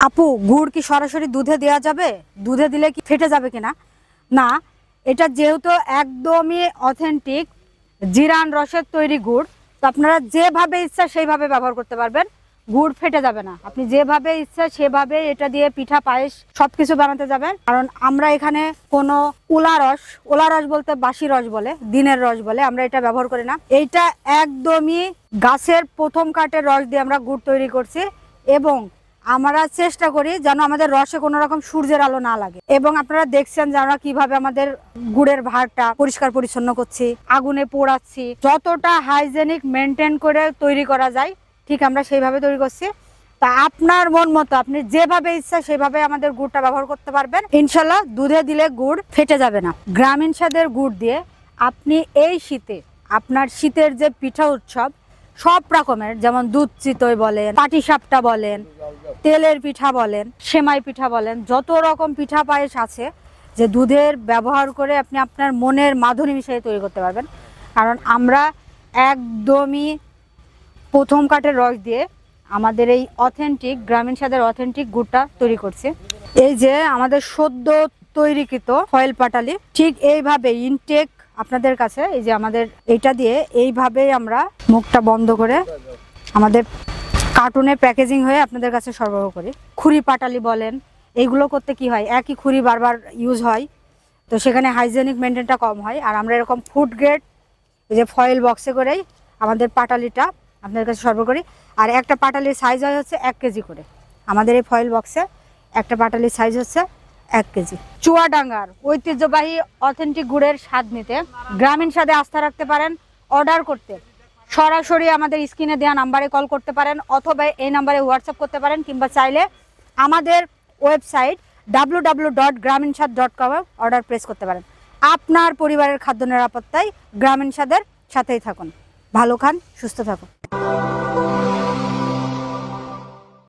আপু গুড় কি সরাসরি দুধে দেওয়া যাবে? দুধে দিলে কি ফেটে যাবে কিনা? না, এটা যেহেতু একদমই অথেন্টিক জিরান রসের তৈরি গুড়, তো আপনারা যেভাবে ইচ্ছা সেইভাবে ব্যবহার করতে পারবেন, গুড় ফেটে যাবে না। আপনি যেভাবে ইচ্ছা সেভাবে এটা দিয়ে পিঠা পায়েস সবকিছু বানাতে যাবেন। কারণ আমরা এখানে কোনো ওলা রস বলতে বাসি রস বলে, দিনের রস বলে, আমরা এটা ব্যবহার করি না। এইটা একদমই গাছের প্রথম কাঠের রস দিয়ে আমরা গুড় তৈরি করছি এবং আমরা চেষ্টা করি যেন আমাদের রসে কোনো রকম সূর্যের আলো না লাগে। এবং আপনারা দেখছেন যে আমরা কিভাবে আমাদের গুড়ের ভাড়টা পরিষ্কার পরিচ্ছন্ন করছি, আগুনে পোড়াচ্ছি, যতটা হাইজেনিক মেনটেন করে তৈরি করা যায় ঠিক আমরা সেইভাবে তৈরি করছি। তা আপনার মন মতো আপনি যেভাবে ইচ্ছা সেভাবে আমাদের গুড়টা ব্যবহার করতে পারবেন। ইনশাল্লাহ দুধে দিলে গুড় ফেটে যাবে না। গ্রামীণ স্বাদের গুড় দিয়ে আপনি এই শীতে আপনার শীতের যে পিঠা উৎসব সব রকমের, যেমন দুধ চিতই বলেন, পাটিসাপটা বলেন, তেলের পিঠা বলেন, সেমাই পিঠা বলেন, যত রকম পিঠা পায়েস আছে যে দুধের ব্যবহার করে আপনি আপনার মনের মাধুরী মিশিয়ে তৈরি করতে পারবেন। কারণ আমরা একদমই প্রথম কাঠের রস দিয়ে আমাদের এই অথেন্টিক গ্রামীণ স্বাদের অথেন্টিক গুড়টা তৈরি করছি। এই যে আমাদের সদ্য তৈরিকৃত ফয়েল পাটালি ঠিক এইভাবে ইনটেক আপনাদের কাছে, এই যে আমাদের এইটা দিয়ে এইভাবেই আমরা মুখটা বন্ধ করে আমাদের কার্টুনে প্যাকেজিং হয়ে আপনাদের কাছে সরবরাহ করি। খুরি পাটালি বলেন, এইগুলো করতে কি হয়, একই খুরি বারবার ইউজ হয়, তো সেখানে হাইজেনিক মেনটেনটা কম হয়। আর আমরা এরকম ফুড গ্রেড এই যে ফয়েল বক্সে করেই আমাদের পাটালিটা আপনাদের কাছে সরবরাহ করি। আর একটা পাটালির সাইজ হয় হচ্ছে 1 কেজি করে। আমাদের এই ফয়েল বক্সে একটা পাটালির সাইজ হচ্ছে 1 কেজি। চুয়াডাঙ্গার ঐতিহ্যবাহী অথেন্টিক গুড়ের স্বাদ নিতে গ্রামীণ স্বাদে আস্থা রাখতে পারেন। অর্ডার করতে সরাসরি আমাদের স্ক্রিনে দেওয়া নাম্বারে কল করতে পারেন অথবা এই নাম্বারে হোয়াটসঅ্যাপ করতে পারেন, কিংবা চাইলে আমাদের ওয়েবসাইট www.graminswad.com অর্ডার প্লেস করতে পারেন। আপনার পরিবারের খাদ্য নিরাপত্তায় গ্রামীণ স্বাদের সাথেই থাকুন। ভালো খান, সুস্থ থাকুন।